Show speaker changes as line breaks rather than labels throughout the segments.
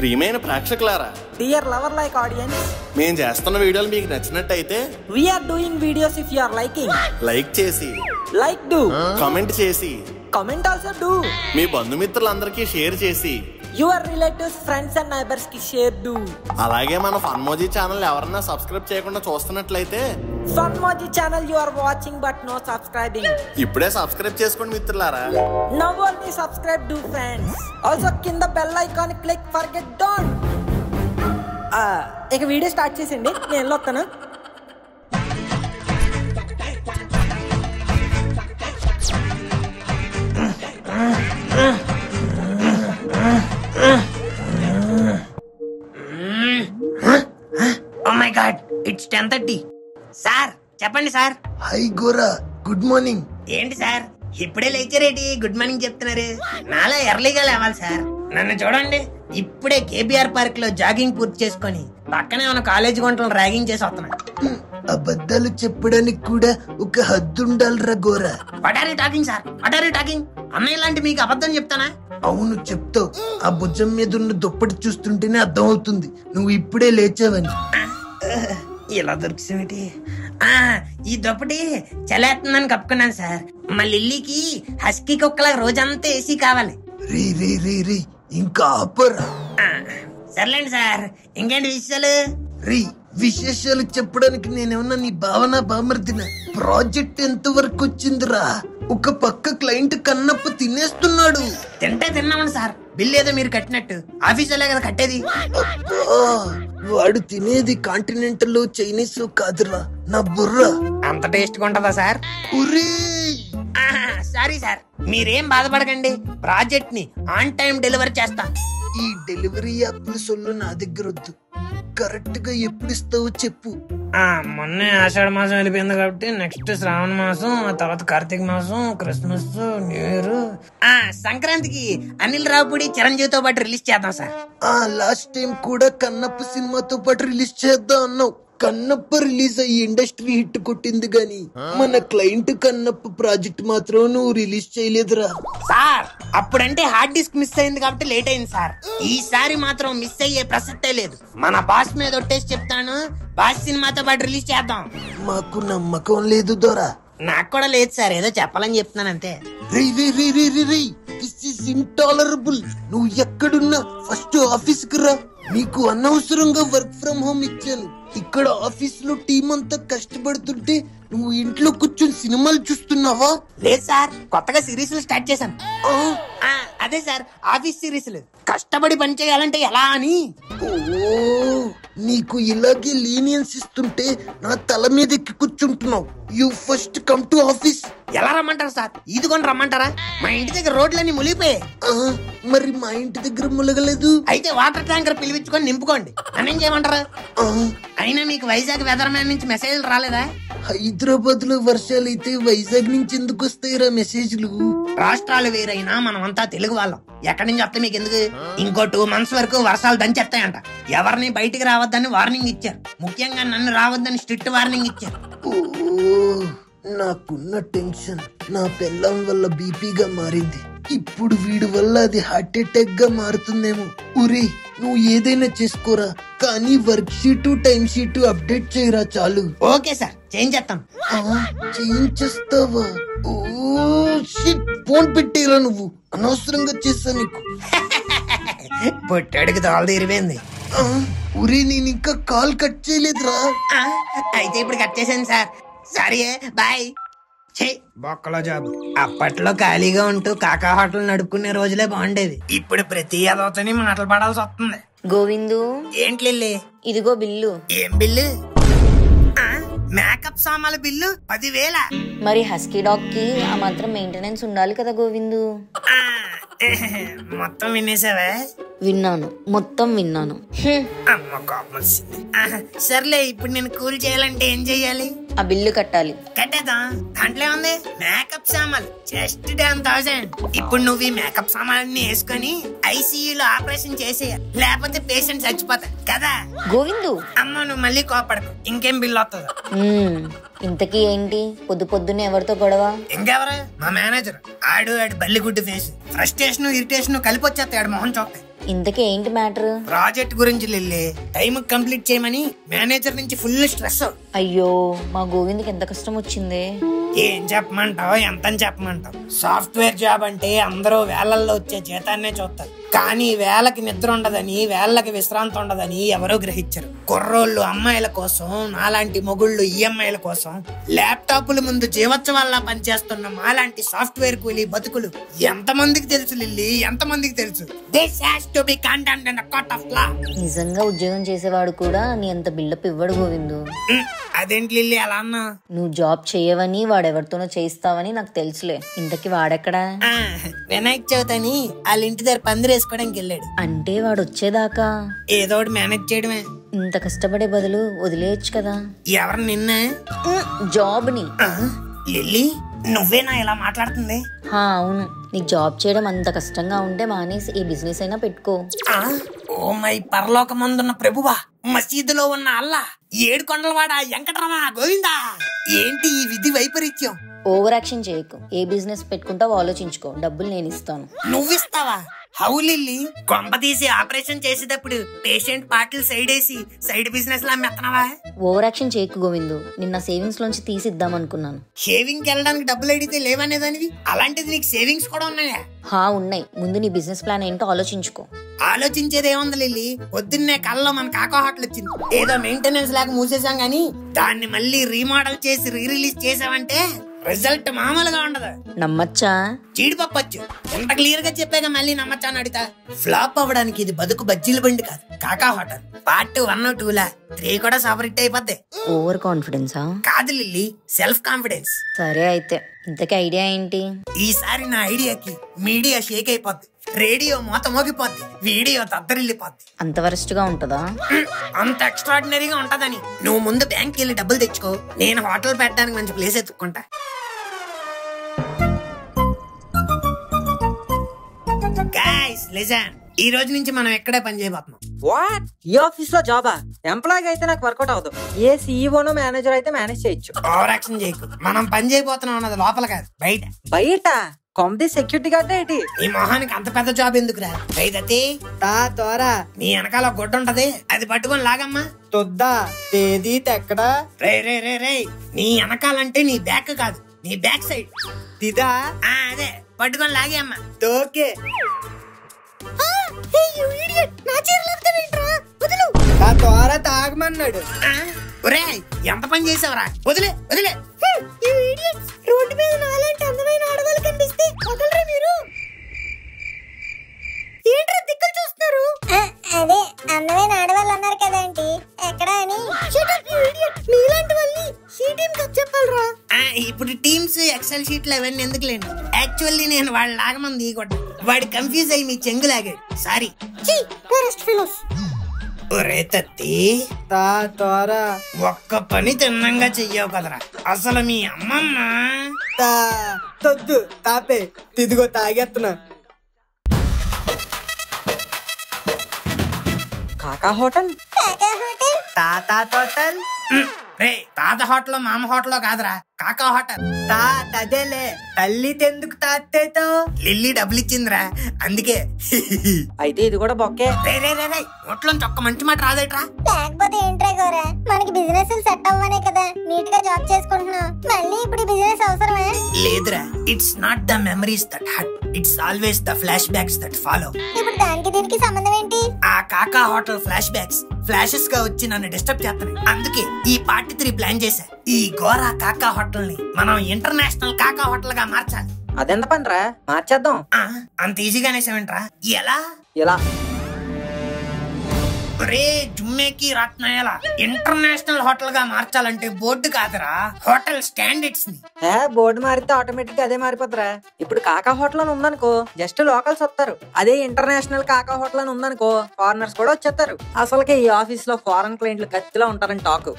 ప్రియమైన ప్రేక్షకులారా,
dear lover like audience,
మేము చేస్తున్న వీడియోలు మీకు నచ్చినట్టయితే
we are doing videos. If you are liking,
like చేసి,
like do,
కామెంట్ చేసి,
comment also do,
మీ బంధుమిత్రులందరికీ షేర్ చేసి,
your relatives, friends and neighbors కి share do.
అలాగే మన ఫన్మోజీ ఛానల్ ఎవరన్నా సబ్స్క్రైబ్ చేయకుండా చూస్తున్నట్లయితే
Funmoji channel you are watching but no subscribing.
ఇప్పుడే సబ్స్క్రైబ్ చేసుకోండి మిత్రులారా.
Now only subscribe do friends. Also కింద bell icon click forget don't. ఇక వీడియో స్టార్ట్ చేసేయండి, నేను వెళ్ళొస్తాను.
Oh my god, it's 10:30. Sir చెప్పండి sir.
High Gora, good morning.
ఏంటి సార్ ఇప్పుడే లేచారేటి గుడ్ మార్నింగ్ చెప్తున్నారు? నాలా ఎర్లీగా లేవాలి సార్. నన్ను చూడండి, ఇప్పుడే కేబీఆర్ పార్క్ లో జాగింగ్ పూర్తి చేసుకొని పక్కనే ఉన్న కాలేజీ గుంటలను ర్యాగింగ్ చేసి వస్తున్నా.
అబద్ధాలు చెప్పడానికి కూడా ఒక హద్దు ఉండాలిరా గోరా.
What are you talking sir? What are you talking? అన్నయ్య లాంటి మీకు అబద్ధం చెప్తానా?
అవును చెప్తావు. ఆ భుజం మీద ఉన్న దుప్పటి చూస్తుంటేనే అర్థం అవుతుంది నువ్వు ఇప్పుడే లేచావని.
ఇలా దొరికిసేమిటి? ఈ దుప్పటి చలేస్తుందని కప్పుకున్నాను సార్. మా లిల్లీకి హస్కీ కుక్కల రోజంతా ఏసీ కావాలి.
రే రే రే రే ఇంకా ఆపరా.
సర్లేండి సార్, ఇంకేంటి విషయాలు?
రే విశేషాలు చెప్పడానికి నేనేమన్నా నీ భావన బామర్దిన? ప్రాజెక్ట్ ఎంత వరకు వచ్చిందిరా? ఒక పక్క క్లయింట్ కన్నప్ప తినేస్తున్నాడు.
తింటే తిన్నామండి సార్, బిల్ ఏదో మీరు కట్టినట్టు ఆఫీసులే కదా కట్టేది.
వాడు తినేది కాంటినెంటల్ చైనీస్ కాదురా, నా బుర్ర.
అంత టేస్ట్ గా ఉంటదా సార్? సారీ సార్, మీరేం బాధపడకండి. ప్రాజెక్ట్ ని ఆన్ టైం డెలివరీ చేస్తా.
ఈ డెలివరీ యాప్ల సొల్లు నా దగ్గర వద్దు. కరెక్ట్ గా ఎప్పుడు ఇస్తావో చెప్పు.
మొన్నే ఆషాఢ మాసం వెళ్ళిపోయింది కాబట్టి నెక్స్ట్ శ్రావణ మాసం, ఆ తర్వాత కార్తీక మాసం, క్రిస్మస్, న్యూ ఇయర్, సంక్రాంతికి అనిల్ రావుపూడి చిరంజీవితో పాటు రిలీజ్ చేద్దాం సార్.
లాస్ట్ టైం కూడా కన్నప్ప సినిమాతో పాటు రిలీజ్ చేద్దాం అన్నావు. కన్నప్ప రిలీజ్ అయ్యి ఇండస్ట్రీ హిట్ కొట్టింది గాని మన క్లయింట్ కన్నప్ప ప్రాజెక్ట్ మాత్రం నువ్వు రిలీజ్ చేయలేదురా
సార్. అప్పుడంటే హార్డ్ డిస్క్ మిస్ అయింది కాబట్టి లేట్ అయింది సార్. ఈసారి మాత్రం మిస్ అయ్యే ప్రసక్తే లేదు. మన బాస్ మీద ఒట్టేసి చెప్తాను, బాస్ సినిమాతో పాటు రిలీజ్ చేద్దాం.
మాకు నమ్మకం లేదు దొరా.
నాకు కూడా లేదు సార్, ఏదో చెప్పాలని చెప్తున్నాను అంతే.
This is intolerable. నువ్వు ఎక్కడున్నా ఫస్ట్ ఆఫీస్ కి రా. నీకు అనవసరంగా వర్క్ ఫ్రమ్ హోమ్ ఇచ్చాను. ఇక్కడ ఆఫీస్ లో టీం అంతా కష్టపడుతుంటే నువ్వు ఇంట్లో కూర్చొని సినిమాలు చూస్తున్నావా?
లేదు సార్, కొత్తగా సిరీస్ స్టార్ట్ చేశాను. అదే సార్, ఆఫీస్ సిరీస్. కష్టపడి పని చేయాలంటే ఎలా అని.
నీకు ఇలాగే లీనియన్స్ ఇస్తుంటే నా తల మీద ఎక్కి కూర్చుంటున్నావు. You first come to office.
ఎలా రమ్మంటారు సార్? ఈదుకొని రమ్మంటారా? మా ఇంటి దగ్గర రోడ్లన్నీ మునిగిపోయాయి.
మరి మా ఇంటి దగ్గర ములగలేదు.
అయితే వాటర్ ట్యాంకర్ పిలిపించుకొని నింపుకోండి. నన్నేం చేయమంటారా? అయినా మీకు వైజాగ్ వెదర్ మ్యాన్ నుంచి మెసేజ్లు రాలేదా?
హైదరాబాద్ లో వర్షాలు అయితే వైజాగ్ నుంచి ఎందుకు వస్తాయిరా మెసేజ్లు?
రాష్ట్రాలు వేరైనా మనం అంతా తెలుగు వాళ్ళం. ఎక్కడి నుంచి వస్తే మీకు ఎందుకు? ఇంకో 2 months వరకు వర్షాలు దంచేస్తాయంట. ఎవరిని బయటికి రావద్దని వార్నింగ్ ఇచ్చారు. ముఖ్యంగా నన్ను రావద్దని స్ట్రిక్ట్ వార్నింగ్ ఇచ్చారు.
నాకున్న టెన్షన్ నా పెళ్ళం వల్ల బీపీగా మారింది. ఇప్పుడు వీడి వల్ల అది హార్ట్ అటాక్ గా మారుతుందేమో. ఉరే నువ్వు ఏదైనా చేసుకోరా, కానీ work sheet time sheet update చేయరా చాలు.
ఓకే సార్, చేయించేస్తాను.
చేయించేస్తావా? ఓ షిట్, ఫోన్ పెట్టేరా నువ్వు. అనవసరంగా చేస్తా నీకు.
పొట్టాడికి దోల తీరిపోయింది.
ఉరే నేను ఇంకా కాల్ కట్ చేయలేదురా.
అయితే ఇప్పుడు కట్ చేశాను సార్. సరే బాయ్. బొక్కలో జాబ్. అప్పట్లో ఖాళీగా ఉంటూ కాకా హోటల్ నడుపుకునే రోజులే బాగుండేది. ఇప్పుడు ప్రతి అదవుతని మాటలు పడాల్సి వస్తుంది.
గోవిందు,
ఏంటి
ఇదిగో బిల్లు.
ఏం బిల్లు? Makeup సామాన్ల bill 10,000.
మరి హస్కీ డాగ్ కి ఆ మాత్రం మెయింటెనెన్స్ ఉండాలి కదా గోవిందు.
మొత్తం వినేసావా?
విన్నాను, మొత్తం విన్నాను.
అమ్మ కోపం వచ్చింది. సర్లే, ఇప్పుడు నేను కూల్ చేయాలంటే ఏం చెయ్యాలి?
ఆ బిల్లు కట్టాలి.
కట్టేద్దాం, దాంట్లో ఉంది. మేకప్ సామాన్లు జస్ట్ 10,000. ఇప్పుడు నువ్వు ఈ మేకప్ సామాన్ని వేసుకొని ఐసీయూలో ఆపరేషన్ చేసేయాలి, లేకపోతే పేషెంట్ చచ్చిపోతారు కదా.
గోవిందు,
అమ్మ నువ్వు మళ్ళీ కోపడకు. ఇంకేం బిల్లు వస్తుందో?
ఇంతకీ ఏంటి పొద్దున్నే ఎవరితో గొడవ?
ఇంకెవరు? మా మేనేజర్. ఆడు బల్లిగుడ్డు ఫేస్. ఫ్రస్ట్రేషన్ ఇరిటేషన్ కలిపి వచ్చేస్తాడు మొహం చూస్తే.
ఇంతకీ ఏంటి మ్యాటర్?
ప్రాజెక్ట్ గురించి లిల్లీ టైం కంప్లీట్ చేయమని మేనేజర్ నుంచి ఫుల్ స్ట్రెస్.
అయ్యో, మా గోవింద్కి ఎంత కష్టం వచ్చింది.
ఏం చెప్పమంటావు, ఎంతని చెప్పమంటావు? సాఫ్ట్వేర్ జాబ్ అంటే అందరూ వేలల్లో వచ్చే జీతాన్నే చూస్తారు, కానీ వేలకి నిద్ర ఉండదని, వేళ్ళకి విశ్రాంతి ఉండదని ఎవరూ గ్రహించరు. కుర్రోళ్ళు అమ్మాయిల కోసం, నాలాంటి మొగుళ్ళు ఈఎంఐల కోసం ల్యాప్టాప్ల ముందు జీవోత్సవాల్లా పనిచేస్తున్న మాలాంటి సాఫ్ట్వేర్ కూలీ బతుకులు ఎంతమందికి తెలుసు లిల్లీ, ఎంతమందికి తెలుసు? This has to be condemned in a court of law.
నిజంగా ఉద్యోగం చేసేవాడు కూడా నీ అంత బిల్డప్ ఇవ్వడు గోవిందు.
అదేంటి లిల్లీ అలా అన్నా?
నువ్వు జాబ్ చేయవని, వాడెవరితోనో చేయిస్తావని నాకు తెలుసులే. ఇంతకీ వాడెక్కడా?
వినాయక చవితి అని వాళ్ళ ఇంటి దగ్గర పందిరేసుకోవడానికి వెళ్ళాడు.
అంటే వాడు వచ్చేదాకా
ఏదో ఒకటి మేనేజ్ చేయడమే.
ఇంత కష్టపడే బదులు వదిలేయచ్చు కదా.
ఎవరు నిన్న?
జాబ్ ని.
లిల్లీ నువ్వేనా ఇలా మాట్లాడుతుంది?
అవును, నీకు జాబ్ చేయడం అంత కష్టంగా ఉంటే మానేసి ఈ బిజినెస్ అయినా పెట్టుకో.
ఓ మై పరలోకమందున్న ప్రభువా, మసీదులో ఉన్న అల్లా, ఏడు కొండలవాడ వెంకటరమణ గోవిందా, ఏంటి ఈ విధి వైపరీత్యం?
ఓవర్ యాక్షన్ చేయకు. ఏ బిజినెస్ పెట్టుకుంటావో ఆలోచించుకో. డబ్బులు నేను ఇస్తాను.
నువ్విస్తావా? హౌ లిల్లీ? కొంప తీసి ఆపరేషన్ చేసేటప్పుడు పేషెంట్ పార్టీలు సైడ్ వేసి సైడ్ బిజినెస్ లా మెత్తనవా?
ఓవర్ యాక్షన్ చేయకు గోవిందు. నిన్న సేవింగ్స్ లోంచి తీసిద్దాం అనుకున్నాను.
షేవింగ్ వెళ్ళడానికి డబ్బులు అడిగితే లేవనేదానివి, అలాంటిది నీకు సేవింగ్స్ కూడా ఉన్నాయా?
ఉన్నాయి. ముందు నీ బిజినెస్ ప్లాన్ ఏంటో ఆలోచించుకో.
ఆలోచించేది ఏముంది లిల్లీ, పొద్దున్నే కళ్ళలో మన కాకా హోటల్ వచ్చింది. ఏదో మెయింటెనెన్స్ లేక మూసేసాం గానీ దాన్ని మళ్ళీ రీమోడల్ చేసి రీ రిలీజ్ చేసామంటే రిజల్ట్ మామూలుగా ఉండదు.
నమ్మచ్చా?
జీడిపప్పొచ్చు. ఎంత క్లియర్ గా చెప్పాక మళ్ళీ నమ్మచ్చా అని అడుగుతా? ఫ్లాప్ అవ్వడానికి ఇది బతుకు బజ్జీల బండి కాదు, కాకా హోటల్. పార్ట్ 1, 2 3 కూడా సూపర్ హిట్ అయిపోద్ది.
ఓవర్ కాన్ఫిడెన్సా?
కాదు లిల్లీ, సెల్ఫ్ కాన్ఫిడెన్స్.
సరే అయితే ఇంతకీ ఐడియా ఏంటి?
ఈసారి నా ఐడియాకి మీడియా షేక్ అయిపోద్ది, రేడియో మోత మోగిపోద్ది, వీడియో తద్దరిల్లిపోద్ది.
అంత వరస్ట్ గా ఉంటదా?
అంత ఎక్స్ట్రాడినరీగా ఉంటదని. నువ్వు ముందు బ్యాంక్ వెళ్ళి డబ్బులు తెచ్చుకో, నేను హోటల్ పెట్టడానికి మంచి ప్లేస్ ఎత్తుక్కుంటా. గైస్ లిజన్, ఈ రోజు నుంచి మనం ఎక్కడే పని చేయబోతున్నాం.
వాట్? ఈ ఆఫీస్ లో జాబా? ఎంప్లాయ్ అయితే నాకు వర్కౌట్ అవ్వదు. ఏ సీఈఓనో మేనేజర్ అయితే మేనేజ్ చేయొచ్చు.
ఓవర్ యాక్షన్ చేయకు. మనం పని చేయబోతున్నాం అన్నది లోపల కాదు, బయట.
బయట? కాంపిటీ సెక్యూరిటీ గార్డ్ ఏంటి?
ఈ మొహానికి అంత పెద్ద జాబ్ ఎందుకురా? రైతతి
తోరా
నీ వెనకాల గుడ్డ ఉంటది, అది పట్టుకొని లాగమ్మా.
తొద్దా తేదీ తెక్కడా?
రే రే రే రే, నీ వెనకాలంటే నీ బ్యాక్ కాదు, నీ బ్యాక్ సైడ్.
తిదా?
అదే పట్టుకొని లాగే అమ్మా.
తోకే తోరా తాగమన్నాడు.
ఒరేయ్, ఎంత పని చేసావురా? వదిలే వదిలే.
రోడ్డు మీద నాలాంటి అందమైన ఆడవాళ్ళు కనిపిస్తే వదలరా మీరు? ఏంట్రా దిక్కులు చూస్తున్నారు?
అదే అందమైన ఆడవాళ్ళు అన్నారు కదండి, ఎక్కడా అని.
మీలాంటి వాళ్ళని ఈ టీమ్ కి చెప్పాలరా.
ఇప్పుడు టీమ్స్ ఎక్సెల్ షీట్లు అవన్నీ ఎందుకులేండి. యాక్చువల్లీ నేను వాళ్ళ లాగమంది వాడి కన్ఫ్యూజ్ అయ్యి మీ చెంగు లాగాడు. సారీ. ఒరే తత్తి,
తోరా
ఒక్క పని తిన్నంగా చెయ్యవు కదరా. అసలు మీ అమ్మమ్మ
తొద్దు తాపే. తిదిగో తాగేస్తున్నా. కాకా హోటల్? తాతా హోటల్?
రే, తాత హోటల్ మామ హోటల్ కాదురా, కాకా హోటల్.
అదేలే. తల్లి తెందుకు తాతేతో?
లిల్లీ డబ్బులు ఇచ్చిందిరా, అందుకే.
అయితే ఇది కూడా బొక్కే.
రే రే రే రే, నోట్లోంచి ఒక్క మంచి మాట రాదేట్రా?
లేకపోతే ఏంట్రా గోరా, మనకి బిజినెస్ సెట్ అవ్వనే కదా నీట్ గా జాబ్ చేసుకుంటున్నాం. మళ్ళీ ఇప్పుడు బిజినెస్ అవసరమా?
లేదురా, it's not the memories that hurt, it's always the flash backs that follow.
ఇప్పుడు దానికి దీనికి సంబంధం ఏంటి?
ఆ కాకా హోటల్ ఫ్లాష్ బ్యాక్స్ ఫ్లాషెస్ గా వచ్చి నన్ను డిస్టర్బ్ చేస్తున్నాయి. అందుకే ఈ పార్ట్ 3 ప్లాన్ చేశా. ఈ గోరా కాకా హోటల్ ని మనం ఇంటర్నేషనల్ కాకా హోటల్ గా మార్చాలి.
అదెంత పనిరా? మార్చేద్దాం.
అంత ఈజీగానే సెవెంట్రా. ఎలా?
ఎలా?
రే జుమ్మేకి రత్నాయల ఇంటర్నేషనల్ హోటల్ గా మార్చాలంటే బోర్డు కాదురా, హోటల్ స్టాండర్డ్స్ ని.
బోర్డు మారితే ఆటోమేటిక్ గా అదే మారిపోతురా. ఇప్పుడు కాకా హోటల్ అని ఉందనుకో, జస్ట్ లోకల్స్ వస్తారు. అదే ఇంటర్నేషనల్ కాకా హోటల్ అని ఉందనుకో, ఫారినర్స్ కూడా వచ్చేస్తారు. అసలుకే ఈ ఆఫీస్ లో ఫారెన్ క్లయింట్లు కత్తిలా ఉంటారని టాక్.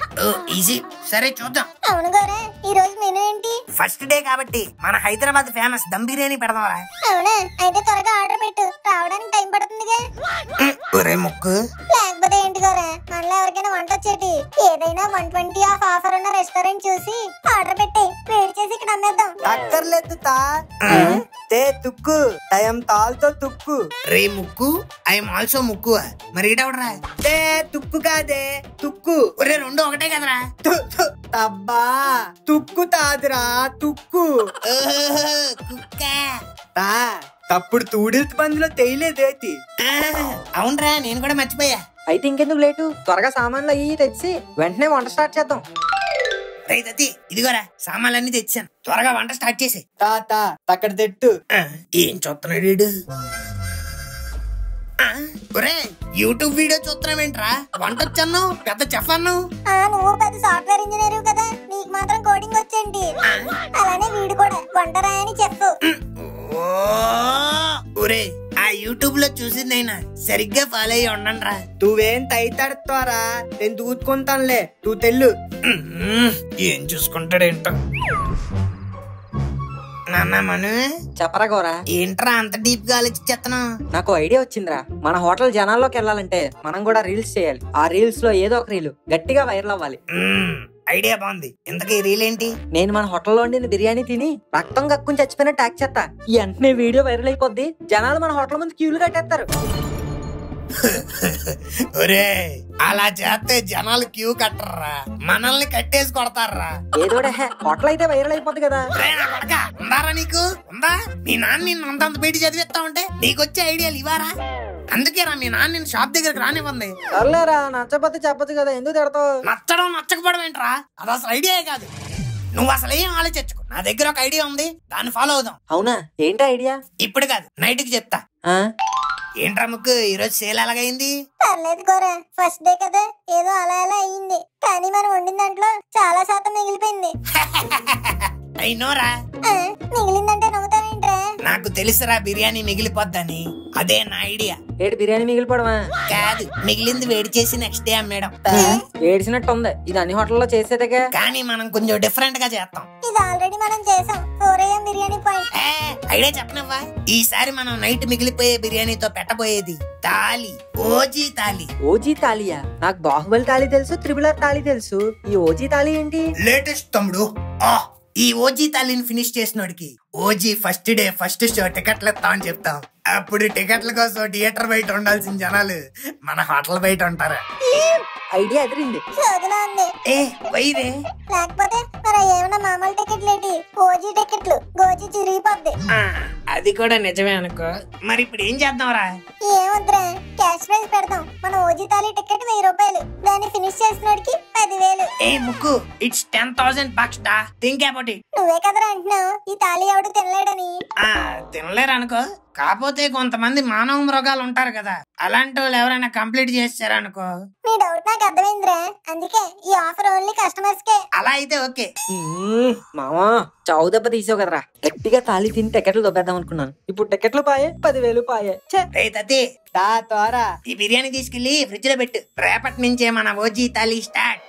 ఈజీ. సరే చూద్దాం.
అవును గోరా, ఈ రోజు మెనూ ఏంటి?
ఫస్ట్ డే కాబట్టి మన హైదరాబాద్ ఫేమస్ దమ్ బిర్యానీ పెడదాంరా.
అవునా? అయితే త్వరగా ఆర్డర్ పెట్టు, రావడానికి టైం పడుతుందిగా.
ఒరే ముక్కు,
లేకపోతే ఏంటి గోరా, మనలో ఎవరికైనా వంట వచ్చేటి ఏదైనా 120 ఆఫ్ ఆఫర్ ఉన్న రెస్టారెంట్ చూసి ఆర్డర్ పెట్టే. వేడి చేసి ఇక్కడ అమ్మేద్దాం.
అక్కర్లేదు తా తే తుక్కు టైం తాల్తో తుక్కు
రే ముక్కు ఐఎమ్ ఆల్సో ముక్కు మరి ఈడవడరా
తే తుక్కు కాదే తుక్కు
ఒరే రెండు ఒకటే కదరా
అబ్బా తుక్కు తాదిరా తుక్కు
కుక్క
తా తప్పుడు తూడిల్తి పందులో తేయలేదేటి.
అవునరా నేను కూడా మర్చిపోయా.
అయితే ఇంకెందుకు లేటు, త్వరగా సామాన్లు అయ్యి తెచ్చి వెంటనే వంట స్టార్ట్ చేద్దాం.
రైతీ ఇదిగోరా సామాన్లన్నీ తెచ్చాను, త్వరగా వంట స్టార్ట్ చేసి.
తాత అక్కడ తెట్టు.
ఏం చూస్తున్నాడు ఒరే యూట్యూబ్ వీడియో చూస్తున్నావేంట్రా? వంట వచ్చాను పెద్ద చెఫ్ అన్నావు.
నువ్వు పెద్ద సాఫ్ట్వేర్ ఇంజనీర్ కదా, నీకు మాత్రం కోడింగ్ వచ్చేంటి? అలానే వీడు కూడా వంట రాయని చెప్పు.
ఒరే ఆ యూట్యూబ్ లో చూసిందైనా సరిగ్గా ఫాలో అయ్యి ఉండండి రా.
నువ్వేం తైతాడుతారా, నేను తూచుకుంటానులే, నువ్వు తెల్లు.
ఏం చూసుకుంటాడేంటో. నాన్న మను
చెప్పరా గోరా,
ఏంట్రా అంత డీప్ గా ఆలోచించేస్తున్నా?
నాకు ఐడియా వచ్చిందిరా. మన హోటల్ జనాల్లోకి వెళ్ళాలంటే మనం కూడా రీల్స్ చేయాలి. ఆ రీల్స్ లో ఏదో ఒక రీల్ గట్టిగా వైరల్ అవ్వాలి.
ఐడియా బాగుంది. ఇంతకీ రీల్ ఏంటి?
నేను మన హోటల్లో వండిన బిర్యానీ తిని రక్తం కక్కుని చచ్చిపోయిన ట్యాగ్ చేస్తా. వెంటనే వీడియో వైరల్ అయిపోద్ది, జనాలు మన హోటల్ ముందు క్యూలు కట్టేస్తారు.
ఒరే అలా చేస్తే జనాలు క్యూ కట్టర్రా, మనల్ని కట్టేసి కొడతారా.
ఏదోడే హోటల్ అయితే వైరల్ అయిపోద్ది కదా.
ఉందారా నీకు ఉందా? మీ నాన్న నిన్ను అంతంత పెట్టి చదివిస్తా ఉంటే నీకొచ్చే ఐడియాలు ఇవ్వరా? అందుకేరా మీ నాన్న నిన్ను షాప్ దగ్గరకు రానివ్వండి.
సర్లేరా, నచ్చకపోతే చెప్పచ్చు కదా, ఎందుకు తిడతావు?
నచ్చడం నచ్చకపోవడం ఏంట్రా, అది అసలు ఐడియా కాదు. నువ్వు అసలు ఏం ఆలోచించుకో, నా దగ్గర ఒక ఐడియా ఉంది, దాన్ని ఫాలో అవుదాం.
అవునా, ఏంటి ఐడియా?
ఇప్పుడు కాదు నైట్ కి చెప్తా. ఏంట్రా ముక్కు ఈరోజు సేల్ ఎలాగైంది?
పర్లేదు కోరా, ఫస్ట్ డే కదా, ఏదో అలా అలా అయ్యింది. కానీ మనం వండిన దాంట్లో చాలా శాతం మిగిలిపోయింది.
అయినోరా
మిగిలిందంటే నవ్వుతావేంట్రా?
నాకు తెలుసురా బిర్యానీ మిగిలిపోద్దని, అదే నా ఐడియా.
ఏడు బిర్యానీ మిగిలిపోవడమా?
కాదు, మిగిలింది వేడి చేసి నెక్స్ట్ డే అమ్మేయడం.
ఏడిసినట్టు ఉంది, ఇది అన్ని హోటల్లో చేసేదేగా.
కానీ మనం కొంచెం డిఫరెంట్ గా చేస్తాం.
ఇది ఆల్రెడీ మనం చేసాం, 4 AM బిర్యానీ పాయింట్.
ఐడియా చెప్పనవ్వా? ఈసారి మనం నైట్ మిగిలిపోయే బిర్యానీతో పెట్టబోయేది తాలి, ఓజీ తాలి.
ఓజీ తాలియా? నాకు బాహుబలి తాలి తెలుసు, త్రిబుల్ తాలి తెలుసు, ఈ ఓజీ తాలి ఏంటి?
లేటెస్ట్ తమ్ముడు. ఈ ఓజీ తాలిని ఫినిష్ చేసినోడికి OG first day first show టికెట్లు ఇస్తా అని చెప్తాం. అప్పుడు టికెట్ల కోసం థియేటర్ బయట ఉండాల్సిన జనాలు మన హోటల్ బయట ఉంటారు.
ఐడియా ఎదిరింది.
చదువులా ఉంది.
వైరే
లేకపోతే మరి ఏమన్నా మామూలు టికెట్లు ఏంటి, ఓజీ టికెట్లు గోజీ చిరిగిపోద్ది.
అది కూడా నిజమే అనుకో. మరి ఇప్పుడు ఏం చేద్దాంరా?
ఏమొద్దురా, క్యాష్ ప్రైజ్ పెడతాం. మన ఓజీ తాలి టికెట్ 1000 రూపాయలు, దాన్ని ఫినిష్ చేసినోడికి 10,000.
ముక్కు ఇట్స్ 10,000 bucks డా. Think about it.
నువ్వే కదరా అంటున్నావు ఈ తాలి ఎవడు తినలేడని.
తినలేరు అనుకో, కాకపోతే కొంతమంది మానవ మృగాలు ఉంటారు కదా, అలాంటి వాళ్ళు ఎవరైనా కంప్లీట్ చేస్తారనుకో.
నీ డౌట్ నాకు అర్థమైందిరా, అందుకే ఈ ఆఫర్ ఓన్లీ కస్టమర్స్ కే.
అలా అయితే ఓకే.
మామా చావు దెబ్బ తీసావు కదరా, గట్టిగా తాలి తిని టికెట్లు దొబ్బేద్దాం అనుకున్నాను. ఇప్పుడు టికెట్లు పాయే, 10,000 పాయే.
తారా ఈ బిర్యానీ తీసుకెళ్లి ఫ్రిడ్జ్ లో పెట్టు, రేపటి నుంచే మన ఓజీ తాలి స్టార్ట్.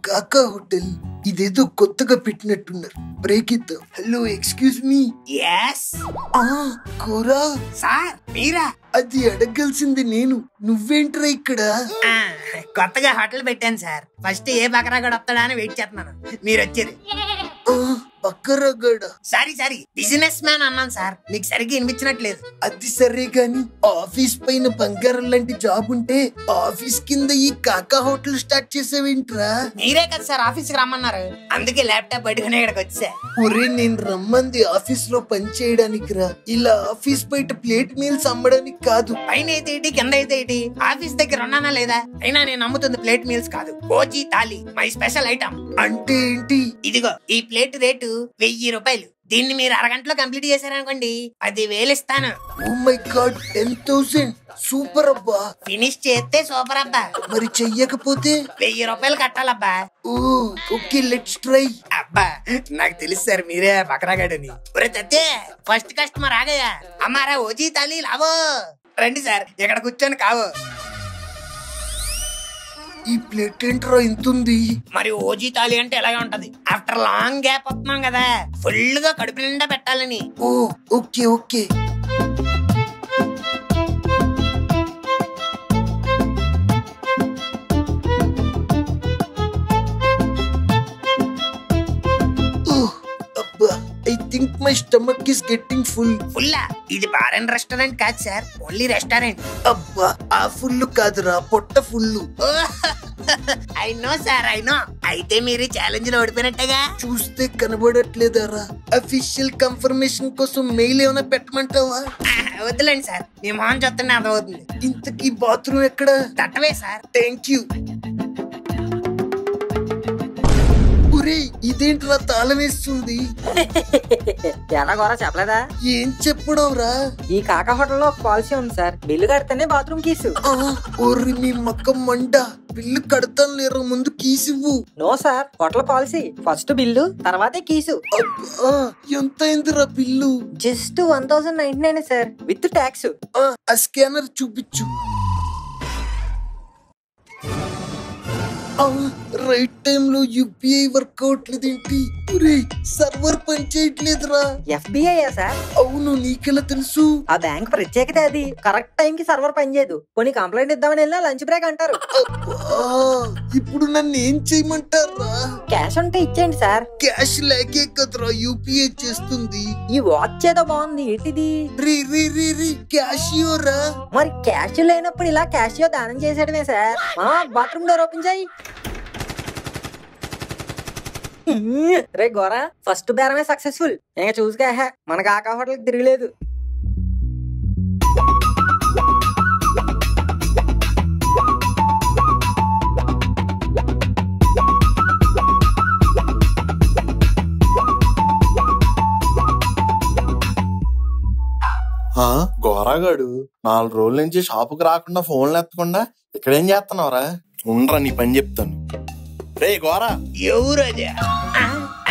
కాకా హోటల్ ఇదేదో కొత్తగా పెట్టినట్టున్నారు, బ్రేక్ ఇద్దాం. Hello excuse me.
yes
కోరా
సార్ మీరా?
అది అడగాల్సింది నేను, నువ్వేంట్రా ఇక్కడ?
కొత్తగా హోటల్ పెట్టాను సార్, ఫస్ట్ ఏ బకరాగడ వస్తాడా అని వెయిట్ చేస్తున్నాను, మీరు వచ్చారు.
బక్కరగడ?
సారీ బిజినెస్ మ్యాన్ అన్నాను సార్, మీకు సరిగ్గా వినిపించినట్లేదు.
అది సరే గాని ఆఫీస్ పైన బంగారం లాంటి జాబ్ ఉంటే ఆఫీస్ కింద ఈ కాకా హోటల్ స్టార్ట్ చేసావేంట్రా?
మీరే కదా సార్ ఆఫీస్ కి రమ్మన్నారు, అందుకే ల్యాప్టాప్ పట్టుకుని ఇక్కడికి వచ్చా.
ఒరే నేను రమ్మంది ఆఫీస్ లో పని చేయడానికి రా, ఇలా ఆఫీస్ బయట ప్లేట్ మీల్స్ అమ్మడానికి కాదు.
పైన అయితే ఏంటి కింద అయితే ఏంటి, ఆఫీస్ దగ్గర ఉన్నానా లేదా? అయినా నేను అమ్ముతుంది ప్లేట్ మీల్స్ కాదు, OG thali my special item.
అంటే ఏంటి?
ఇదిగో ఈ ప్లేట్ రేటు 1000 రూపాయలు, దీన్ని మీరు అరగంటలో కంప్లీట్ చేశారనుకోండి 10,000 ఇస్తాను.
Oh my god, 10,000! సూపర్ అబ్బా.
ఫినిష్ చేస్తే సూపర్ అబ్బా,
మరి చెయ్యకపోతే
1000 రూపాయలు కట్టాలబ్బా.
Okay let's try.
అబ్బా నాకు తెలుసు సార్ మీరే బకరాగాడని. ఒరే తత్తే, ఫస్ట్ కస్టమర్ ఆగయా, అమ్మారా ఓజీ తాలి లావో. రండి సార్ ఇక్కడ కూర్చొని కావు.
ఈ ప్లేట్ ఏంట్రా ఇంతుంది?
మరి ఓజీ తాలి అంటే ఎలాగే ఉంటది, ఆఫ్టర్ లాంగ్ గ్యాప్ వస్తున్నాం కదా, ఫుల్ గా కడుపు నిండా పెట్టాలని.
Okay okay. I think my stomach is getting full.
ఫుల్లా? ఇది బార్ అండ్ రెస్టారెంట్ కాదు సార్, ఓన్లీ రెస్టారెంట్.
అబ్బా, ఆ ఫుల్ కాదురా, పొట్ట full.
I know sir, I know. అయితే మీరు ఛాలెంజ్ లో ఓడిపోయినట్టేగా.
చూస్తే కనబడట్లేదారా? అఫీషియల్ కన్ఫర్మేషన్ కోసం మెయిల్ ఏమైనా పెట్టమంటావా?
వద్దులేండి సార్, మీ మొహం చూస్తుంటే అర్థమవుతుంది.
ఇంతకీ బాత్రూమ్ ఎక్కడ?
తట్టవే సార్.
Thank you. ఇదేంట్రా తాళం వేస్తుంది?
ఎలా గోరా చెప్పలేదా?
ఏం చెప్పడంరా?
ఈ కాకా హోటల్లో ఒక పాలసీ ఉంది సార్, బిల్లు కడితేనే బాత్రూమ్ కీసు.
ఓరి మీ మక్క మండ, బిల్లు కడతాను లేరా, ముందు కీసివ్వు.
No sir, hotel policy first bill తర్వాతే కీసు.
ఎంత అయిందిరా bill?
Just 1099 sir, with tax.
ఆ స్కానర్ చూపించు. రైట్ టైం లో యూపీఐ వర్క్ అవట్లేదేంటి? సర్వర్ పనిచేయట్లేదురా.
FBI sir?
అవును, నీకెలా తెలుసు?
ఆ బ్యాంక్ ప్రత్యేకత అది, కరెక్ట్ టైం కి సర్వర్ పనిచేయదు. కొన్ని కంప్లైంట్ ఇద్దామని వెళ్ళినా లంచ్ బ్రేక్ అంటారు.
ఇప్పుడు నన్ను ఏం చేయమంటారా?
క్యాష్ ఉంటే ఇచ్చేయండి సార్.
క్యాష్ లేకే కదరా యూపీఐ చేస్తుంది.
ఈ వాచ్ ఏదో బాగుంది, ఏంటిది?
క్యాషియోరా?
మరి క్యాష్ లేనప్పుడు ఇలా క్యాషియో దానం చేసేయడమే సార్. బాత్రూమ్ డోర్ ఓపెన్ చేయి. రే గోరా, ఫస్ట్ బేరమే సక్సెస్ఫుల్. ఇంకా చూసుగా మన కాకా హోటల్కి తిరగలేదు.
గోరాగాడు 4 రోజుల నుంచి షాపుకి రాకుండా ఫోన్లు ఎత్తకుండా ఇక్కడేం చేస్తున్నావురా? ఉండరా, నీ పని చెప్తాను. రే గోరా.
ఎవరు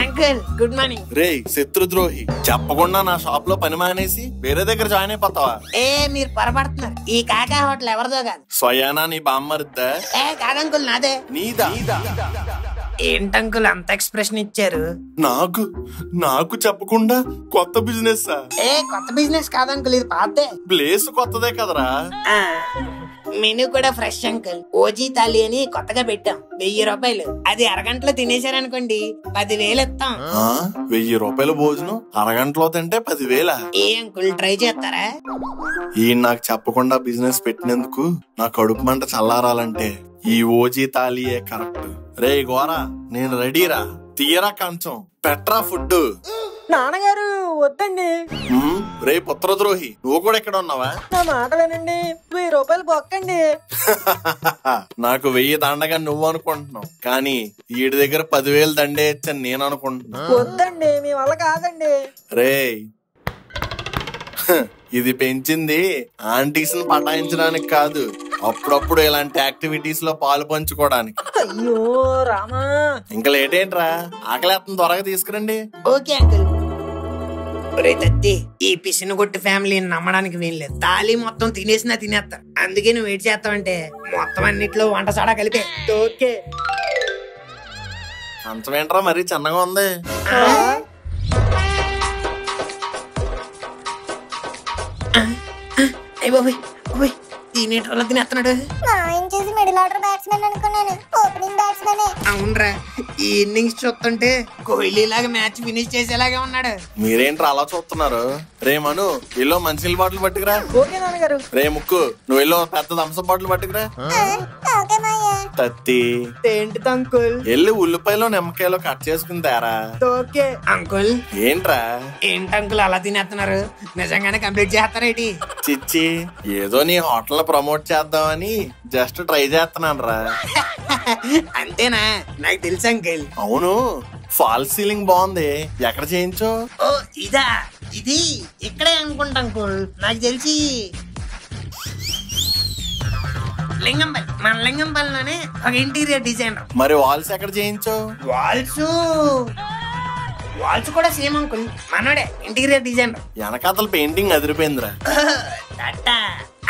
అంకుల్? Good morning.
రే శత్రుద్రోహి, చెప్పకుండా నా షాప్ లో పని మానేసి వేరే దగ్గర జాయిన్ అయిపోతావా?
మీరు పొరపడుతున్నారు. ఈ కాకా హోటల్ ఎవరిదో కాదు.
స్వయానా నీ బామ్మరిద్దా?
కాదంకుల్, నాదే.
నీదా?
ఏంటంకుల్ అంత ఎక్స్ప్రెషన్ ఇచ్చారు?
నాకు చెప్పకుండా కొత్త బిజినెస్?
కొత్త బిజినెస్ కాదంకుల్, ఇది పాతే.
ప్లేస్ కొత్తదే కదరా.
మెనూ కూడా ఫ్రెష్ అంకుల్. ఓజీ తాలి అని కొత్తగా పెట్టాం. 1000 రూపాయలు. అది అరగంటలో తినేశారనుకోండి 10,000 ఇస్తాం.
1000 రూపాయల భోజనం అరగంటలో తింటే 10,000?
అంకుల్ ట్రై చేస్తారా?
ఈ నాకు చెప్పకుండా బిజినెస్ పెట్టినందుకు నా కడుపు మంట చల్లారాలంటే ఈ ఓజీ తాలియే కరెక్ట్. రే గోరా, నేను రెడీరా. తీయరా కంచం, పెట్రా ఫుడ్.
నాన్నగారు వద్దండి.
రే పుత్రద్రోహి, నువ్వు కూడా ఇక్కడ ఉన్నావా?
నా మాట వినండి, 1000 రూపాయలు బొక్కండి.
నాకు 1000 దండగా నువ్వు అనుకుంటున్నావు, కానీ వీడి దగ్గర 10,000 దండే ఇచ్చని నేను అనుకుంటున్నా.
వద్దండి, మీ వల్ల కాదండి.
రే, ఇది పెంచింది ఆంటీస్ ని పటాయించడానికి కాదు, అప్పుడప్పుడు ఇలాంటి యాక్టివిటీస్ లో పాలు పంచుకోవడానికి.
అయ్యో రామా,
ఇంకా లేట్ ఏంట్రా? ఆకలేస్తుంది, త్వరగా తీసుకురండి.
Okay uncle. తత్తి, ఈ పిసిన కొట్టు ఫ్యామిలీని నమ్మడానికి వీల్లేదు. తాళి మొత్తం తినేసినా తినేస్తారు. అందుకే నువ్వు వెయిట్ చేస్తావంటే మొత్తం అన్నిట్లో వంట సాడా కలిపే. ఓకే.
కంచం ఏంట్రా మరీ చిన్నగా ఉంది?
తినేస్తున్నాడు. అవునరా, ఈ ఇన్నింగ్స్ చూస్తుంటే కోహ్లీ లాగా మ్యాచ్ ఫినిష్ చేసేలాగా ఉన్నాడు.
మీరేంట్రా అలా చూస్తున్నారు? రే మను, ఇల్లో మంచినీళ్ళ బాటిల్ పట్టుకురా.
ఓకే నాన్నగారు.
రే ముక్కు, నువ్వు ఇల్లో పెద్ద థమ్సప్ బాటిల్ పట్టుకురా. తత్తి,
ఏంటి అంకుల్?
ఎల్లు ఉల్లిపాయలో నిమ్మకాయలో కట్ చేసుకుని తేరా.
Okay
uncle.
ఏంట్రా?
ఏంటి అంకుల్ అలా తినేస్తున్నారు? నిజంగానే కంప్లీట్ చేస్తారేటి?
చిచ్చి, ఏదో నీ హోటల్ ప్రమోట్ చేద్దామని జస్ట్ ట్రై చేస్తున్నాను రా.
అంతేనా? నాకు తెలుసు అంకుల్.
అవును, ఫాల్ సీలింగ్ బాగుంది, ఎక్కడ చేయించు?
ఓ ఇదా, ఇది ఇక్కడే అనుకుంటా అంకుల్. నాకు తెలిసి లింగంపల్లి, మన లింగంపల్లిలోనే ఒక ఇంటీరియర్ డిజైనర్.
మరి వాల్స్ ఎక్కడ చేయించు?
వాల్స్ కూడా సేమ్ అంకుల్, మనోడే ఇంటీరియర్ డిజైనర్.
వెనకాతల పెయింటింగ్ అదిరిపోయిందిరా.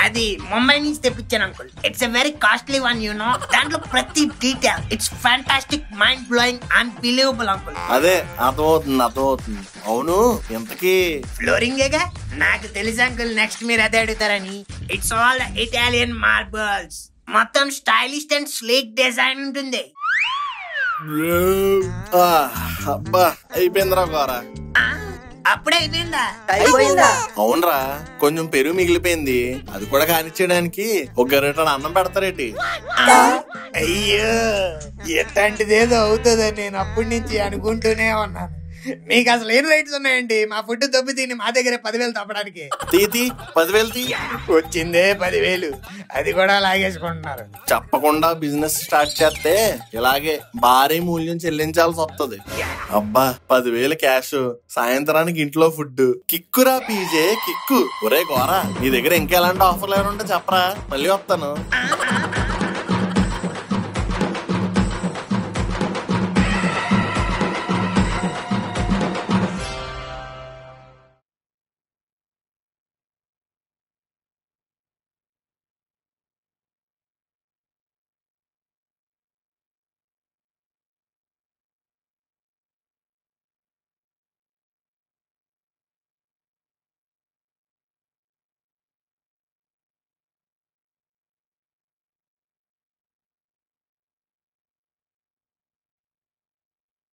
అది ముంబై నుంచి తెప్పించాను uncle. It's a very costly one, you know. దాంట్లో ప్రతి detail it's fantastic, mind blowing, unbelievable uncle.
అదే అర్థమవుతుంది. అవును, ఇంతకీ
ఫ్లోరింగేగా? నాకు తెలుసు అంకుల్, నెక్స్ట్ మీరు అదే అడుగుతారని. It's all Italian marbles. మొత్తం స్టైలిష్ అండ్ స్లీక్ డిజైన్ ఉంటుంది.
అబ్బా అయిపోయిందిరా గోరా.
అప్పుడే అయిపోయిందా?
అయిపోయిందా?
అవునరా, కొంచెం పెరుగు మిగిలిపోయింది, అది కూడా కానిచ్చేయడానికి ఒక గరిటెడు అన్నం పెడతారేటి.
అయ్యో, ఎట్లాంటిదేదో అవుతుందని నేను అప్పటి నుంచి అనుకుంటూనే ఉన్నాను. మీకు అసలు ఏం రైట్స్ ఉన్నాయండి మా ఫుడ్ దొబ్బి తిని మా దగ్గర 10,000 తప్పడానికి?
తీతి 10,000 తీ.
వచ్చిందే 10,000, అది కూడా లాగేసుకుంటున్నారు.
చెప్పకుండా బిజినెస్ స్టార్ట్ చేస్తే ఇలాగే భారీ మూల్యం చెల్లించాల్సి వస్తుంది. అబ్బా 10,000 క్యాష్, సాయంత్రానికి ఇంట్లో ఫుడ్, కిక్కురా పీజే కిక్కు. ఒరే గోరా, నీ దగ్గర ఇంకెలాంటి ఆఫర్లు ఏమైనా ఉంటే చెప్పరా, మళ్ళీ వస్తాను.